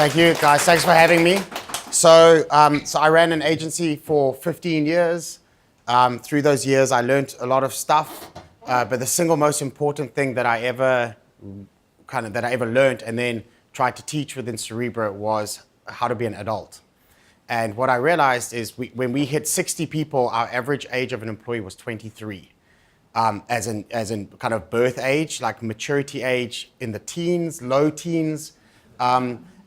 Thank you, guys. Thanks for having me. So I ran an agency for 15 years. Through those years, I learned a lot of stuff. But the single most important thing that I ever learned and then tried to teach within Cerebra was how to be an adult. And what I realized is when we hit 60 people, our average age of an employee was 23. As in kind of birth age, like maturity age in the teens, low teens.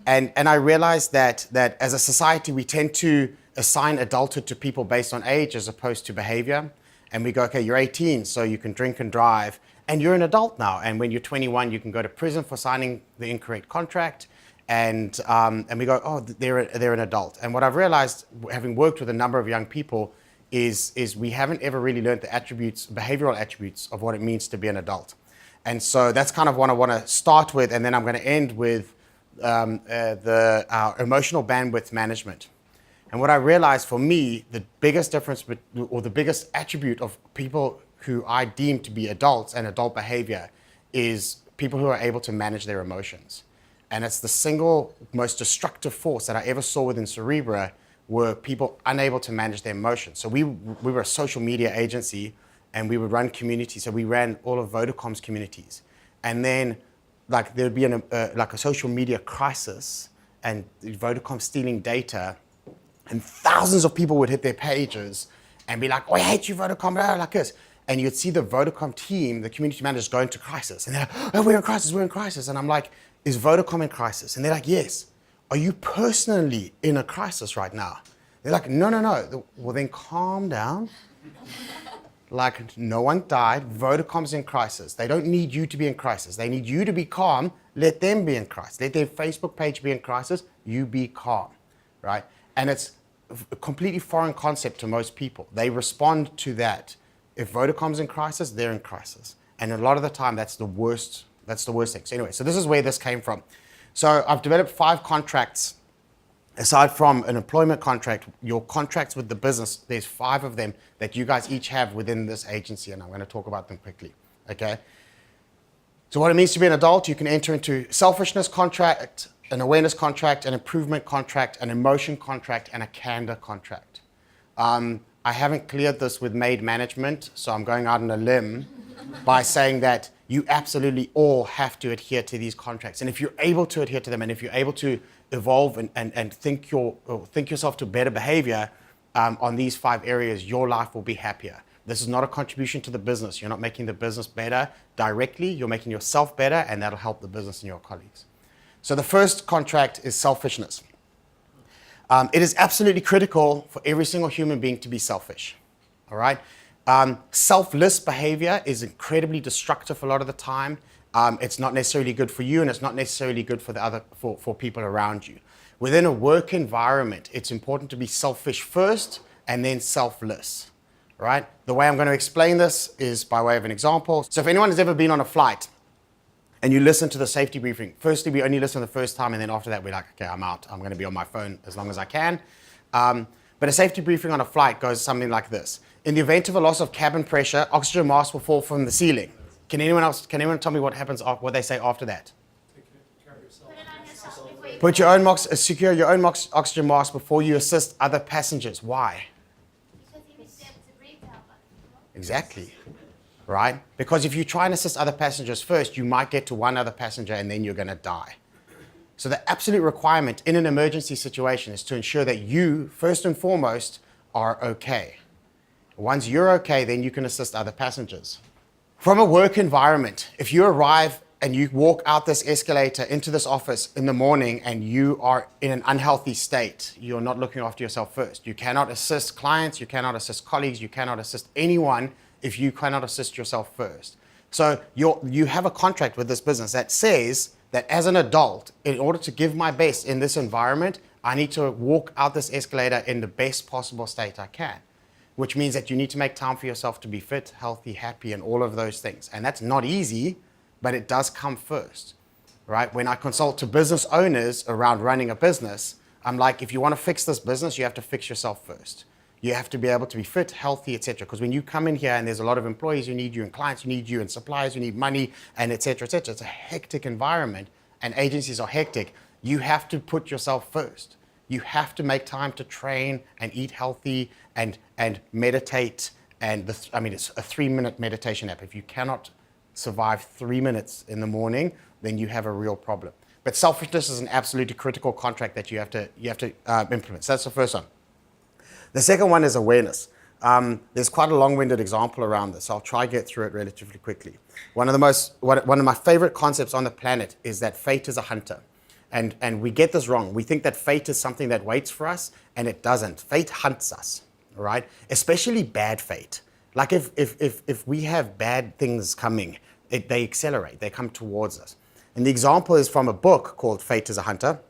And I realized that as a society, we tend to assign adulthood to people based on age as opposed to behavior. And we go, okay, you're 18, so you can drink and drive, and you're an adult now. And when you're 21, you can go to prison for signing the incorrect contract. And we go, oh, they're an adult. And what I've realized, having worked with a number of young people, is we haven't ever really learned the attributes, behavioral attributes of what it means to be an adult. And so that's kind of what I want to start with, and then I'm going to end with our emotional bandwidth management. And what I realized for me, the biggest difference or the biggest attribute of people who I deem to be adults and adult behavior is people who are able to manage their emotions. And it's the single most destructive force that I ever saw within Cerebra were people unable to manage their emotions. So we were a social media agency and we would run communities. So we ran all of Vodacom's communities. And then like there'd be a social media crisis and Vodacom stealing data, and thousands of people would hit their pages and be like, oh, I hate you, Vodacom, like this. And you'd see the Vodacom team, the community managers, go into crisis. And they're like, oh, we're in crisis. And I'm like, is Vodacom in crisis? And they're like, yes. Are you personally in a crisis right now? They're like, no. Well, then calm down. Like, no one died. Vodacom's in crisis. They don't need you to be in crisis. They need you to be calm. Let them be in crisis. Let their Facebook page be in crisis. You be calm, right? And it's a completely foreign concept to most people. They respond to that. If Vodacom's in crisis, they're in crisis. And a lot of the time, that's the worst thing. So anyway, so this is where this came from. So I've developed 5 contracts. Aside from an employment contract, your contracts with the business, there's 5 of them that you guys each have within this agency, and I'm going to talk about them quickly, okay? So what it means to be an adult, you can enter into selfishness contract, an awareness contract, an improvement contract, an emotion contract, and a candor contract. I haven't cleared this with Made Management, so I'm going out on a limb by saying that you absolutely all have to adhere to these contracts. And if you're able to adhere to them, and if you're able to evolve and think yourself to better behavior on these 5 areas, your life will be happier. This is not a contribution to the business. You're not making the business better directly. You're making yourself better, and that'll help the business and your colleagues. So the first contract is selfishness. It is absolutely critical for every single human being to be selfish, all right? Selfless behavior is incredibly destructive a lot of the time. It's not necessarily good for you, and it's not necessarily good for people around you. Within a work environment, it's important to be selfish first and then selfless, right? The way I'm going to explain this is by way of an example. So if anyone has ever been on a flight and you listen to the safety briefing, firstly, we only listen the first time, and then after that, we're like, okay, I'm out. I'm going to be on my phone as long as I can. But a safety briefing on a flight goes something like this. In the event of a loss of cabin pressure, oxygen masks will fall from the ceiling. Can anyone tell me what happens, what they say after that? Take care of yourself. Put your own secure your own oxygen mask before you assist other passengers. Why? Because he was there to breathe out. Exactly, right? Because if you try and assist other passengers first, you might get to one other passenger and then you're going to die. So the absolute requirement in an emergency situation is to ensure that you, first and foremost, are okay. Once you're okay, then you can assist other passengers. From a work environment, if you arrive and you walk out this escalator into this office in the morning and you are in an unhealthy state, you're not looking after yourself first. You cannot assist clients, you cannot assist colleagues, you cannot assist anyone if you cannot assist yourself first. So you have a contract with this business that says that as an adult, in order to give my best in this environment, I need to walk out this escalator in the best possible state I can. Which means that you need to make time for yourself to be fit, healthy, happy, and all of those things. And that's not easy, but it does come first, right? When I consult to business owners around running a business, I'm like, if you want to fix this business, you have to fix yourself first. You have to be able to be fit, healthy, etc. Because when you come in here and there's a lot of employees who need you, and clients who need you, and suppliers who need money, and etc., etc., it's a hectic environment, and agencies are hectic. You have to put yourself first. You have to make time to train and eat healthy and meditate. And it's a 3-minute meditation app. If you cannot survive 3 minutes in the morning, then you have a real problem. But selfishness is an absolutely critical contract that you have to implement. So that's the first one. The second one is awareness. There's quite a long-winded example around this. I'll try to get through it relatively quickly. One of my favorite concepts on the planet is that fate is a hunter. And we get this wrong. We think that fate is something that waits for us, and it doesn't. Fate hunts us, all right? Especially bad fate. Like if we have bad things coming, they accelerate, they come towards us. And the example is from a book called Fate is a Hunter.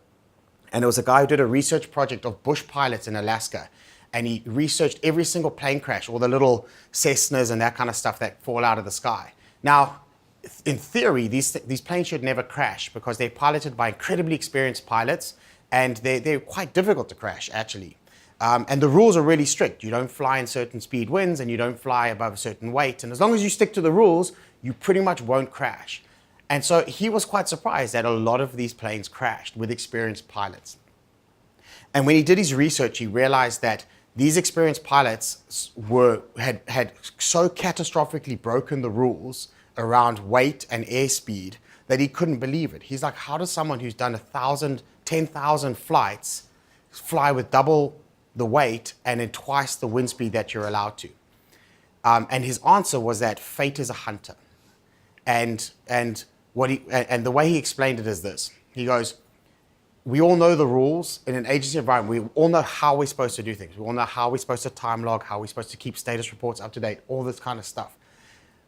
And it was a guy who did a research project of bush pilots in Alaska. And he researched every single plane crash, all the little Cessnas and that kind of stuff that fall out of the sky. Now, in theory, these planes should never crash because they're piloted by incredibly experienced pilots, and they're quite difficult to crash, actually. And the rules are really strict. You don't fly in certain speed winds, and you don't fly above a certain weight. And as long as you stick to the rules, you pretty much won't crash. And so he was quite surprised that a lot of these planes crashed with experienced pilots. And when he did his research, he realized that these experienced pilots had so catastrophically broken the rules around weight and airspeed that he couldn't believe it. He's like, how does someone who's done 10,000 flights fly with double the weight and in twice the wind speed that you're allowed to? And his answer was that fate is a hunter. And the way he explained it is this. He goes, we all know the rules in an agency environment. We all know how we're supposed to do things. We all know how we're supposed to time log, how we're supposed to keep status reports up to date, all this kind of stuff.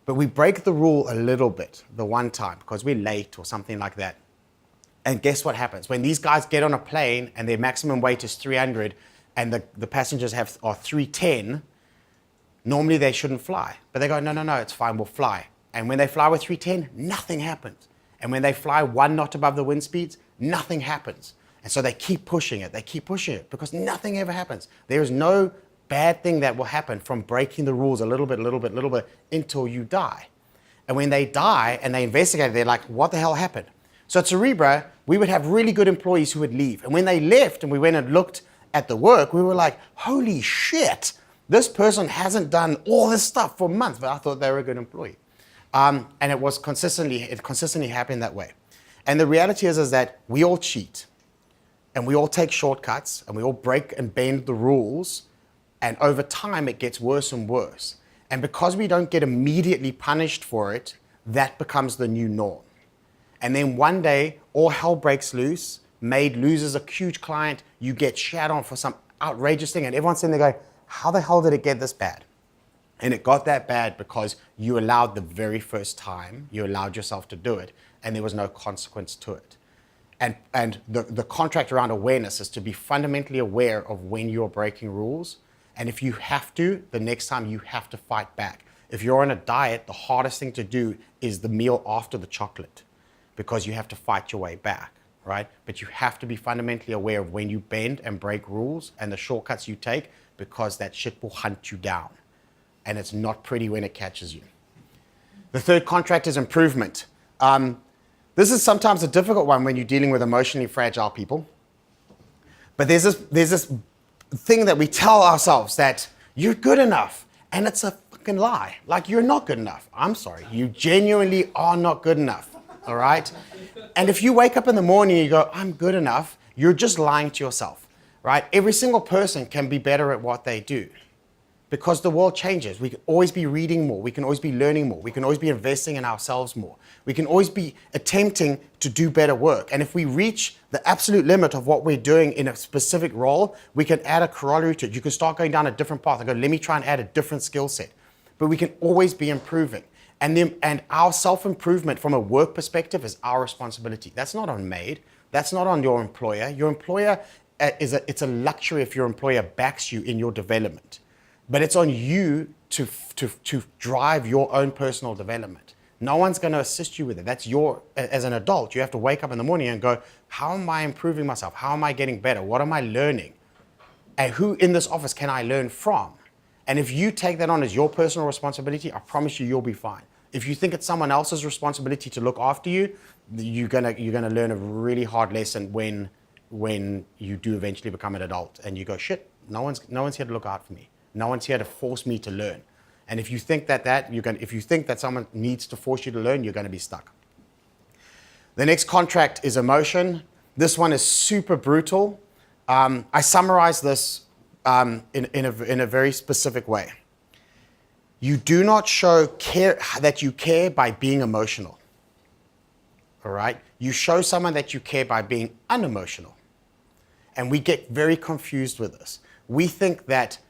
But we break the rule a little bit the one time because we're late or something like that. And guess what happens? When these guys get on a plane and their maximum weight is 300 and the passengers are 310, normally they shouldn't fly. But they go, no, it's fine, we'll fly. And when they fly with 310, nothing happens. And when they fly 1 knot above the wind speeds, nothing happens. And so they keep pushing it because nothing ever happens. There is no bad thing that will happen from breaking the rules a little bit until you die. And when they die and they investigate, they're like, what the hell happened? So at Cerebra, we would have really good employees who would leave. And when they left and we went and looked at the work, we were like, holy shit, this person hasn't done all this stuff for months, but I thought they were a good employee. And it consistently happened that way. And the reality is that we all cheat and we all take shortcuts and we all break and bend the rules. And over time, it gets worse and worse. And because we don't get immediately punished for it, that becomes the new norm. And then one day, all hell breaks loose. Made loses a huge client. You get shat on for some outrageous thing. And everyone's sitting there going, how the hell did it get this bad? And it got that bad because you allowed the very first time, you allowed yourself to do it, and there was no consequence to it. And the contract around awareness is to be fundamentally aware of when you're breaking rules. And if you have to, the next time you have to fight back. If you're on a diet, the hardest thing to do is the meal after the chocolate because you have to fight your way back, right? But you have to be fundamentally aware of when you bend and break rules and the shortcuts you take because that shit will hunt you down. And it's not pretty when it catches you. The third contract is improvement. This is sometimes a difficult one when you're dealing with emotionally fragile people. But there's this thing that we tell ourselves that you're good enough, and it's a fucking lie. Like, you're not good enough. I'm sorry, you genuinely are not good enough, all right? And if you wake up in the morning and you go, I'm good enough, you're just lying to yourself, right? Every single person can be better at what they do. Because the world changes. We can always be reading more. We can always be learning more. We can always be investing in ourselves more. We can always be attempting to do better work. And if we reach the absolute limit of what we're doing in a specific role, we can add a corollary to it. You can start going down a different path and go, let me try and add a different skill set. But we can always be improving. And our self-improvement from a work perspective is our responsibility. That's not on Maid. That's not on your employer. Your employer, it's a luxury if your employer backs you in your development. But it's on you to drive your own personal development. No one's going to assist you with it. That's as an adult, you have to wake up in the morning and go, how am I improving myself? How am I getting better? What am I learning? And who in this office can I learn from? And if you take that on as your personal responsibility, I promise you'll be fine. If you think it's someone else's responsibility to look after you, you're gonna learn a really hard lesson when you do eventually become an adult and you go, shit, no one's here to look out for me. No one's here to force me to learn. And if you think if you think that someone needs to force you to learn, you're going to be stuck. The next contract is emotion. This one is super brutal. I summarize this in a very specific way. You do not show care that you care by being emotional. All right? You show someone that you care by being unemotional. And we get very confused with this. We think that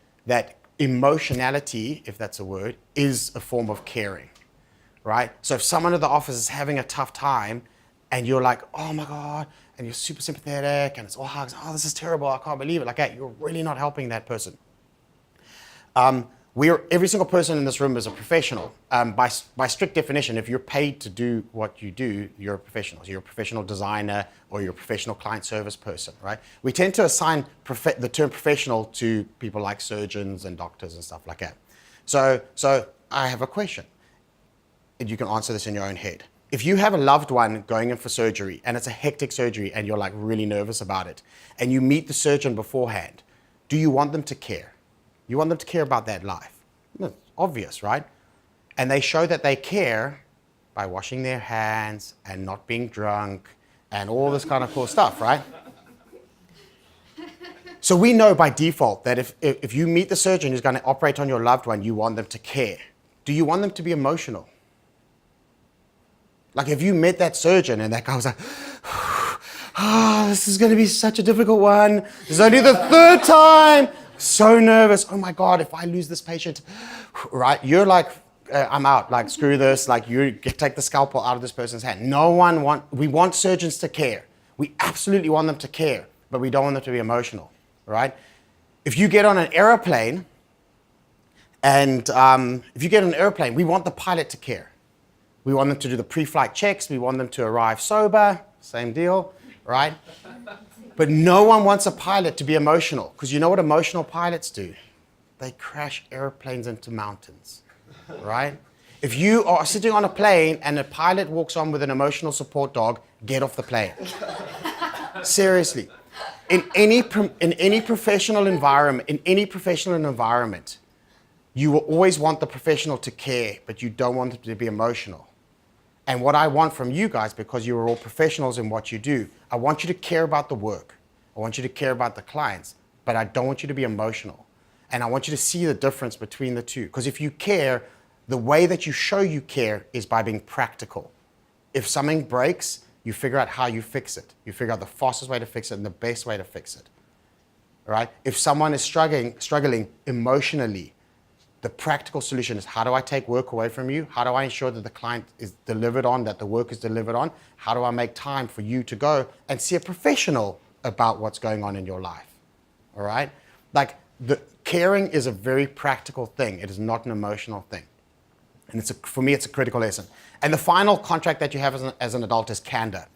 emotionality, if that's a word, is a form of caring, right? So if someone in the office is having a tough time and you're like, oh my God, and you're super sympathetic and it's all hugs, oh, this is terrible, I can't believe it, like that, you're really not helping that person. Every single person in this room is a professional. By strict definition, if you're paid to do what you do, you're a professional. So you're a professional designer or you're a professional client service person, right? We tend to assign the term professional to people like surgeons and doctors and stuff like that. So I have a question, and you can answer this in your own head. If you have a loved one going in for surgery and it's a hectic surgery and you're like really nervous about it, and you meet the surgeon beforehand, do you want them to care? You want them to care about that life. It's obvious, right? And they show that they care by washing their hands and not being drunk and all this kind of cool stuff, right? So we know by default that if you meet the surgeon who's going to operate on your loved one, you want them to care. Do you want them to be emotional? Like if you met that surgeon and that guy was like, oh, this is going to be such a difficult one. This is only the third time. So nervous. Oh my God, if I lose this patient, right? You're like, I'm out, like screw this, like you take the scalpel out of this person's hand. We want surgeons to care. We absolutely want them to care, but we don't want them to be emotional, right? If you get on an airplane and we want the pilot to care. We want them to do the pre-flight checks. We want them to arrive sober, same deal, right? But no one wants a pilot to be emotional, because you know what emotional pilots do? They crash airplanes into mountains, right? If you are sitting on a plane and a pilot walks on with an emotional support dog, get off the plane. Seriously. In any professional environment, you will always want the professional to care, but you don't want them to be emotional. And what I want from you guys, because you are all professionals in what you do, I want you to care about the work. I want you to care about the clients, but I don't want you to be emotional. And I want you to see the difference between the two. Because if you care, the way that you show you care is by being practical. If something breaks, you figure out how you fix it. You figure out the fastest way to fix it and the best way to fix it. All right? If someone is struggling emotionally, the practical solution is, how do I take work away from you? How do I ensure that the client is delivered on, that the work is delivered on? How do I make time for you to go and see a professional about what's going on in your life? All right? Like, the caring is a very practical thing. It is not an emotional thing. And for me, it's a critical lesson. And the final contract that you have as an adult is candor.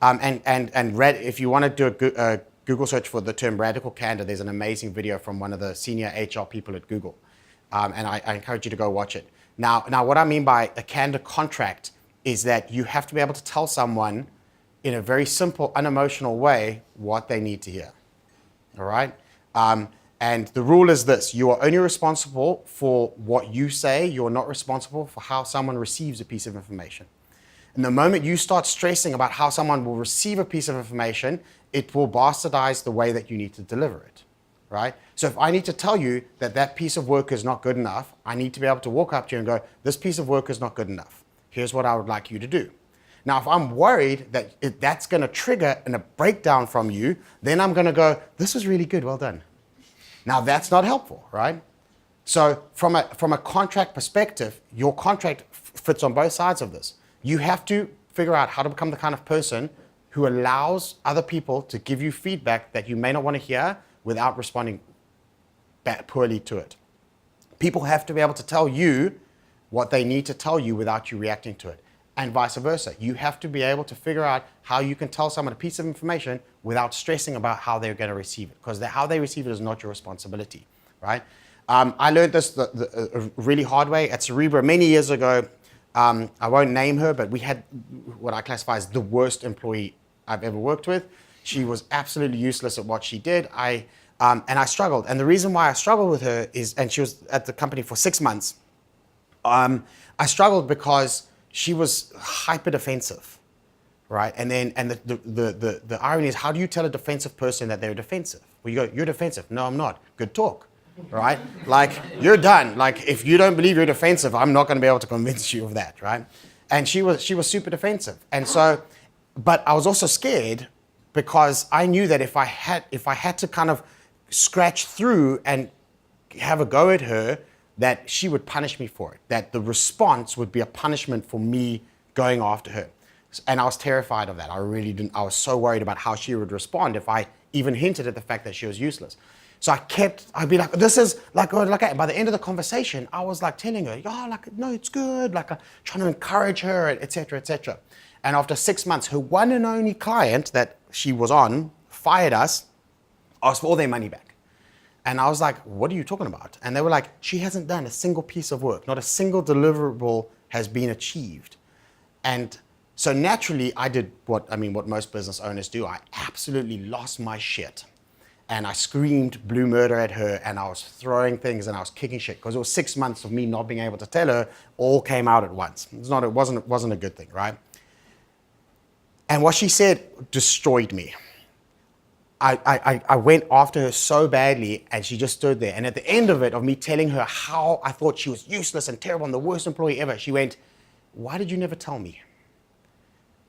If you want to do a Google search for the term radical candor, there's an amazing video from one of the senior HR people at Google. And I encourage you to go watch it. Now, what I mean by a candor contract is that you have to be able to tell someone in a very simple, unemotional way what they need to hear. All right? And the rule is this: you are only responsible for what you say. You're not responsible for how someone receives a piece of information. And the moment you start stressing about how someone will receive a piece of information, it will bastardize the way that you need to deliver it. Right? So if I need to tell you that piece of work is not good enough, I need to be able to walk up to you and go, this piece of work is not good enough. Here's what I would like you to do. Now, if I'm worried that that's going to trigger a breakdown from you, then I'm going to go, this was really good, well done. Now, that's not helpful, right? So from a contract perspective, your contract fits on both sides of this. You have to figure out how to become the kind of person who allows other people to give you feedback that you may not want to hear, without responding poorly to it. People have to be able to tell you what they need to tell you without you reacting to it, and vice versa. You have to be able to figure out how you can tell someone a piece of information without stressing about how they're going to receive it, because how they receive it is not your responsibility, right? I learned this the really hard way at Cerebra many years ago. I won't name her, but we had what I classify as the worst employee I've ever worked with. She was absolutely useless at what she did. And I struggled. And the reason why I struggled with her is, and she was at the company for 6 months. I struggled because she was hyper defensive, right? And the irony is, how do you tell a defensive person that they're defensive? Well, you go, you're defensive. No, I'm not. Good talk, right? Like, you're done. Like, if you don't believe you're defensive, I'm not going to be able to convince you of that, right? And she was super defensive. And so, but I was also scared because I knew that if I had to kind of scratch through and have a go at her, that she would punish me for it, that the response would be a punishment for me going after her. And I was terrified of that. I was so worried about how she would respond if I even hinted at the fact that she was useless. So I'd be like, this is like, by the end of the conversation, I was like telling her, no, it's good, like trying to encourage her, et cetera, et cetera. And after 6 months, her one and only client that she was on fired us, asked for all their money back. And I was like, what are you talking about? And they were like, she hasn't done a single piece of work. Not a single deliverable has been achieved. And so naturally, I did what most business owners do. I absolutely lost my shit. And I screamed blue murder at her, and I was throwing things and I was kicking shit because it was 6 months of me not being able to tell her all came out at once. It wasn't a good thing, right? And what she said destroyed me. I went after her so badly, and she just stood there. And at the end of it, of me telling her how I thought she was useless and terrible and the worst employee ever, she went, why did you never tell me?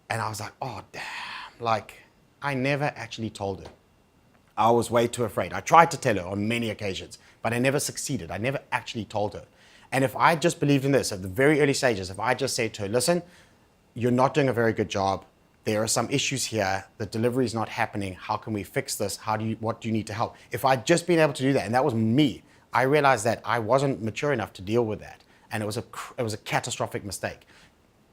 And I was like, oh, damn. Like, I never actually told her. I was way too afraid. I tried to tell her on many occasions, but I never succeeded. I never actually told her. And if I just believed in this at the very early stages, if I just said to her, listen, you're not doing a very good job. There are some issues here. The delivery is not happening. How can we fix this? What do you need to help? If I'd just been able to do that, and that was me, I realized that I wasn't mature enough to deal with that. And it was a catastrophic mistake.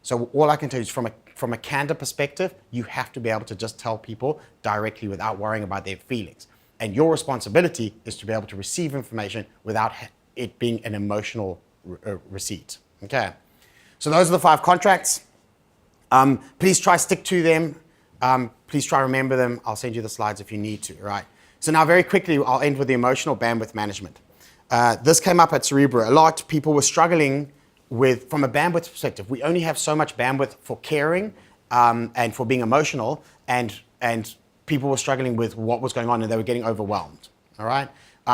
So all I can tell you is from a candor perspective, you have to be able to just tell people directly without worrying about their feelings. And your responsibility is to be able to receive information without it being an emotional receipt. Okay. So those are the 5 contracts. Please try stick to them. Please try remember them. I'll send you the slides if you need to, right? So now very quickly, I'll end with the emotional bandwidth management. This came up at Cerebro a lot. People were struggling with, from a bandwidth perspective, we only have so much bandwidth for caring and for being emotional, and people were struggling with what was going on, and they were getting overwhelmed, all right?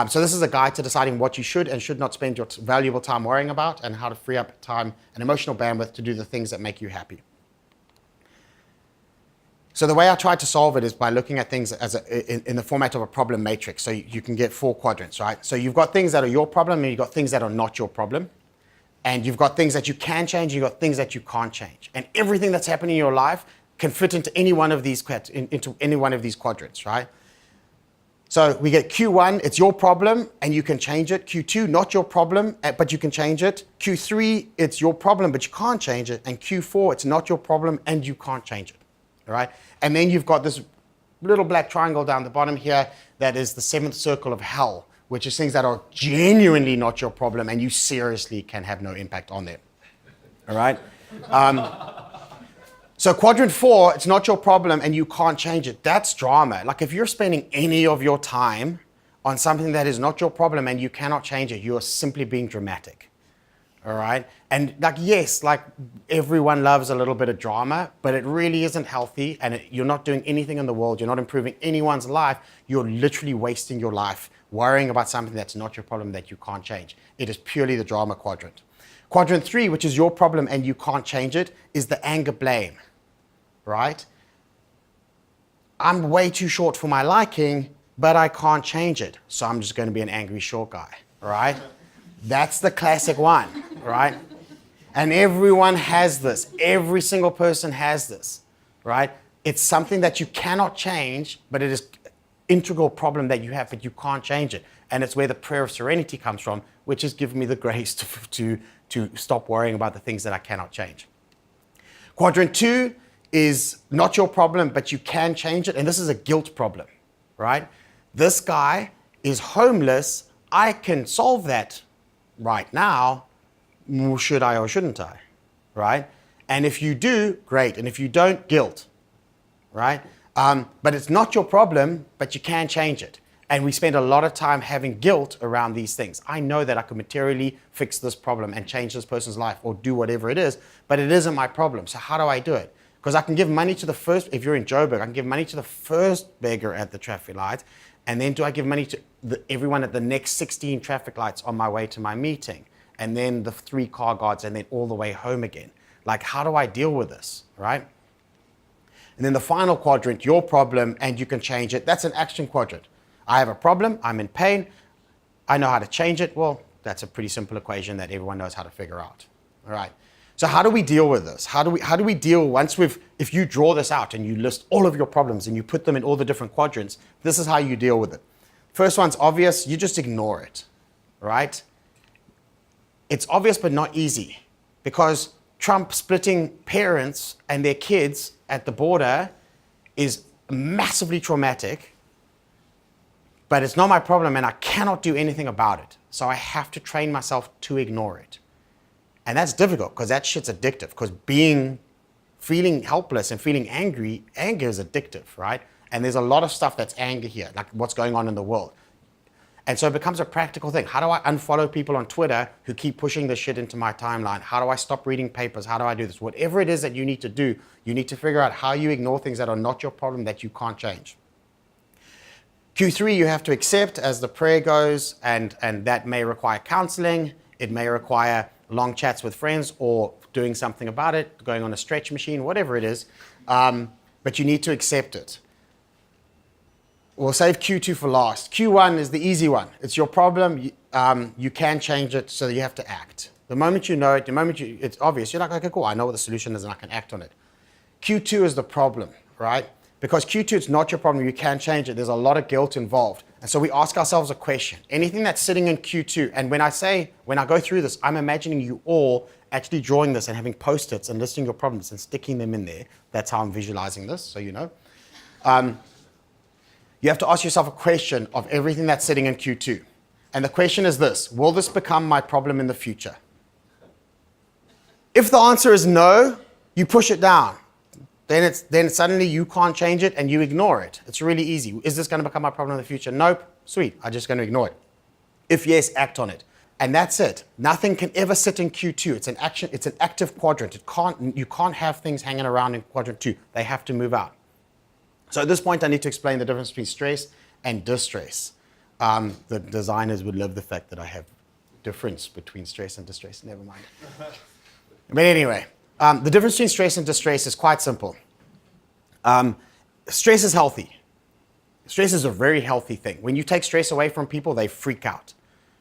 So this is a guide to deciding what you should and should not spend your valuable time worrying about, and how to free up time and emotional bandwidth to do the things that make you happy. So the way I try to solve it is by looking at things as in the format of a problem matrix. So you can get 4 quadrants, right? So you've got things that are your problem, and you've got things that are not your problem. And you've got things that you can change, and you've got things that you can't change. And everything that's happening in your life can fit into any one of these quadrants, right? So we get Q1, it's your problem, and you can change it. Q2, not your problem, but you can change it. Q3, it's your problem, but you can't change it. And Q4, it's not your problem, and you can't change it. All right? And then you've got this little black triangle down the bottom here that is the 7th circle of hell, which is things that are genuinely not your problem and you seriously can have no impact on them. All right? So quadrant 4, it's not your problem and you can't change it. That's drama. Like if you're spending any of your time on something that is not your problem and you cannot change it, you are simply being dramatic. All right? And like, yes, like everyone loves a little bit of drama, but it really isn't healthy, and you're not doing anything in the world. You're not improving anyone's life. You're literally wasting your life worrying about something that's not your problem that you can't change. It is purely the drama quadrant. Quadrant 3, which is your problem and you can't change it, is the anger blame, right? I'm way too short for my liking, but I can't change it, so I'm just going to be an angry short guy, right? That's the classic one, right? And everyone has this. Every single person has this, right? It's something that you cannot change, but it is an integral problem that you have, but you can't change it. And it's where the prayer of serenity comes from, which is giving me the grace to stop worrying about the things that I cannot change. Quadrant 2 is not your problem, but you can change it. And this is a guilt problem, right? This guy is homeless. I can solve that right now. Should I or shouldn't I? right? And if you do, great. And if you don't, guilt, right? But it's not your problem, but you can change it. And we spend a lot of time having guilt around these things. I know that I could materially fix this problem and change this person's life or do whatever it is, but it isn't my problem. So how do I do it? Because I can give money to the first, if you're in Joburg, I can give money to the first beggar at the traffic lights. And then do I give money to everyone at the next 16 traffic lights on my way to my meeting? And then the 3 car guards and then all the way home again. Like, how do I deal with this, right? And then the final quadrant, your problem, and you can change it. That's an action quadrant. I have a problem, I'm in pain, I know how to change it. Well, that's a pretty simple equation that everyone knows how to figure out. All right. So how do we deal with this? How do we deal once if you draw this out and you list all of your problems and you put them in all the different quadrants, this is how you deal with it. First one's obvious, you just ignore it, right? It's obvious but not easy, because Trump splitting parents and their kids at the border is massively traumatic, but it's not my problem and I cannot do anything about it. So I have to train myself to ignore it. And that's difficult because that shit's addictive, because feeling helpless and feeling angry, anger is addictive, right? And there's a lot of stuff that's anger here, like what's going on in the world. And so it becomes a practical thing. How do I unfollow people on Twitter who keep pushing this shit into my timeline? How do I stop reading papers? How do I do this? Whatever it is that you need to do, you need to figure out how you ignore things that are not your problem, that you can't change. Q3, you have to accept as the prayer goes, and that may require counseling. It may require long chats with friends or doing something about it, going on a stretch machine, whatever it is. But you need to accept it. We'll save Q2 for last. Q1 is the easy one. It's your problem. You can change it, so you have to act. The moment you know it, it's obvious, you're like, okay, cool, I know what the solution is and I can act on it. Q2 is the problem, right? Because Q2, it's not your problem, you can change it. There's a lot of guilt involved. And so we ask ourselves a question. Anything that's sitting in Q2, and when I go through this, I'm imagining you all actually drawing this and having Post-its and listing your problems and sticking them in there. That's how I'm visualizing this, so you know. You have to ask yourself a question of everything that's sitting in Q2. And the question is this: will this become my problem in the future? If the answer is no, you push it down. Then suddenly you can't change it and you ignore it. It's really easy. Is this going to become my problem in the future? Nope. Sweet. I'm just going to ignore it. If yes, act on it. And that's it. Nothing can ever sit in Q2. It's an action. It's an active quadrant. You can't have things hanging around in quadrant 2. They have to move out. So at this point, I need to explain the difference between stress and distress. The designers would love the fact that I have difference between stress and distress. Never mind. But anyway, the difference between stress and distress is quite simple. Stress is healthy. Stress is a very healthy thing. When you take stress away from people, they freak out,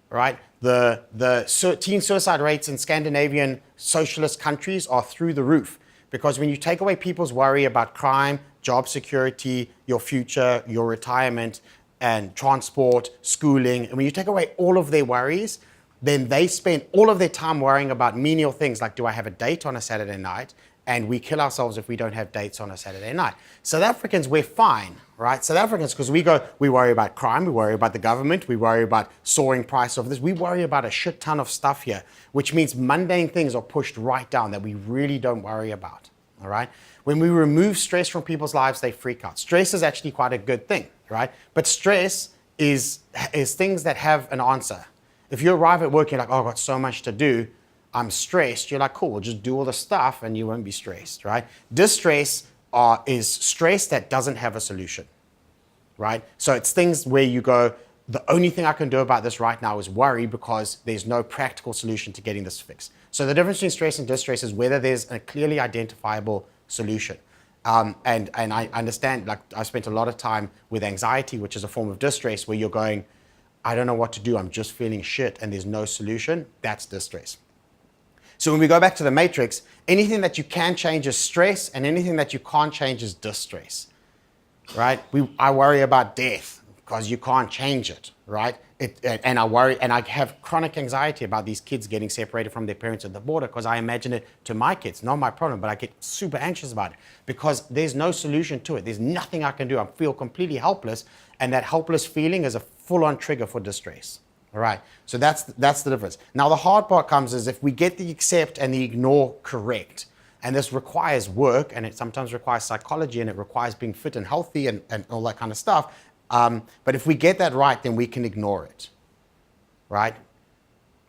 right? The teen suicide rates in Scandinavian socialist countries are through the roof, because when you take away people's worry about crime, job security, your future, your retirement, and transport, schooling, and when you take away all of their worries, then they spend all of their time worrying about menial things like, do I have a date on a Saturday night? And we kill ourselves if we don't have dates on a Saturday night. South Africans, we're fine, right? South Africans, because we worry about crime, we worry about the government, we worry about soaring price of this. We worry about a shit ton of stuff here, which means mundane things are pushed right down that we really don't worry about, all right? When we remove stress from people's lives, they freak out. Stress is actually quite a good thing, right? But stress is things that have an answer. If you arrive at work, you're like, oh, I've got so much to do, I'm stressed. You're like, cool, we'll just do all the stuff and you won't be stressed, right? Distress is stress that doesn't have a solution, right? So it's things where you go, the only thing I can do about this right now is worry because there's no practical solution to getting this fixed. So the difference between stress and distress is whether there's a clearly identifiable solution. And I understand, like I spent a lot of time with anxiety, which is a form of distress, where you're going, I don't know what to do, I'm just feeling shit and there's no solution. That's distress. So when we go back to the matrix, anything that you can change is stress and anything that you can't change is distress, right? I worry about death because you can't change it, right? And I worry, and I have chronic anxiety about these kids getting separated from their parents at the border because I imagine it to my kids, not my problem, but I get super anxious about it because there's no solution to it. There's nothing I can do. I feel completely helpless, and that helpless feeling is a full-on trigger for distress, All right, so that's the difference. Now the hard part comes is if we get the accept and the ignore correct, and this requires work, and it sometimes requires psychology, and it requires being fit and healthy and all that kind of stuff. But if we get that right, then we can ignore it, right?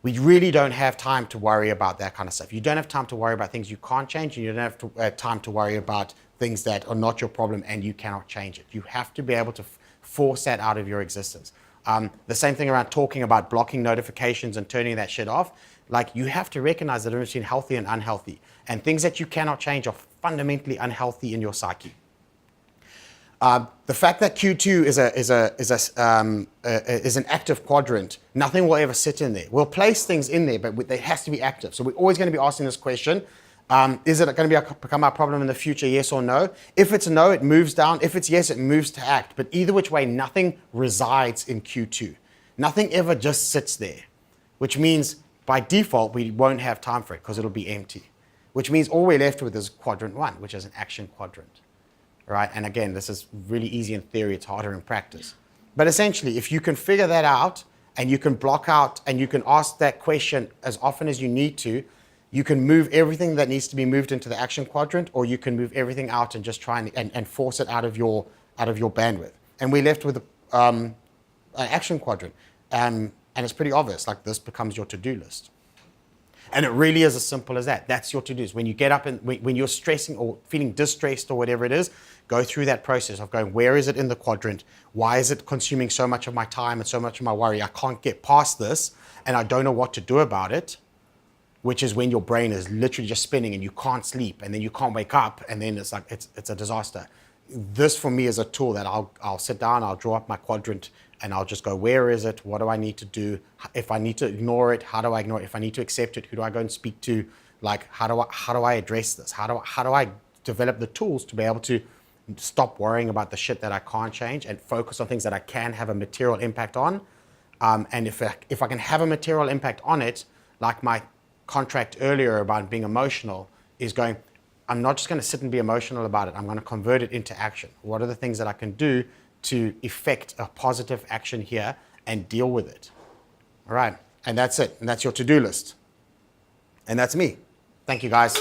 We really don't have time to worry about that kind of stuff. You don't have time to worry about things you can't change, and you don't have time to worry about things that are not your problem and you cannot change it. You have to be able to force that out of your existence. The same thing around talking about blocking notifications and turning that shit off. Like, you have to recognize the difference between healthy and unhealthy. And things that you cannot change are fundamentally unhealthy in your psyche. The fact that Q2 is an active quadrant, nothing will ever sit in there. We'll place things in there, but it has to be active. So we're always going to be asking this question. Is it going to become our problem in the future, yes or no? If it's no, it moves down. If it's yes, it moves to act. But either which way, nothing resides in Q2. Nothing ever just sits there, which means by default, we won't have time for it because it'll be empty, which means all we're left with is quadrant 1, which is an action quadrant. Right? And again, this is really easy in theory, it's harder in practice. But essentially, if you can figure that out and you can block out and you can ask that question as often as you need to, you can move everything that needs to be moved into the action quadrant, or you can move everything out and just try and force it out of your bandwidth. And we're left with an action quadrant. And it's pretty obvious, like this becomes your to-do list. And it really is as simple as that. That's your to-dos. When you get up and when you're stressing or feeling distressed or whatever it is, go through that process of going, where is it in the quadrant? Why is it consuming so much of my time and so much of my worry? I can't get past this and I don't know what to do about it, which is when your brain is literally just spinning and you can't sleep and then you can't wake up and then it's like, it's a disaster. This for me is a tool that I'll sit down, I'll draw up my quadrant and I'll just go, where is it? What do I need to do? If I need to ignore it, how do I ignore it? If I need to accept it, who do I go and speak to? Like, how do I address this? How do I develop the tools to be able to stop worrying about the shit that I can't change and focus on things that I can have a material impact on? And if I can have a material impact on it, like my contract earlier about being emotional is going, I'm not just going to sit and be emotional about it. I'm going to convert it into action. What are the things that I can do to effect a positive action here and deal with it? All right. And that's it. And that's your to-do list. And that's me. Thank you, guys.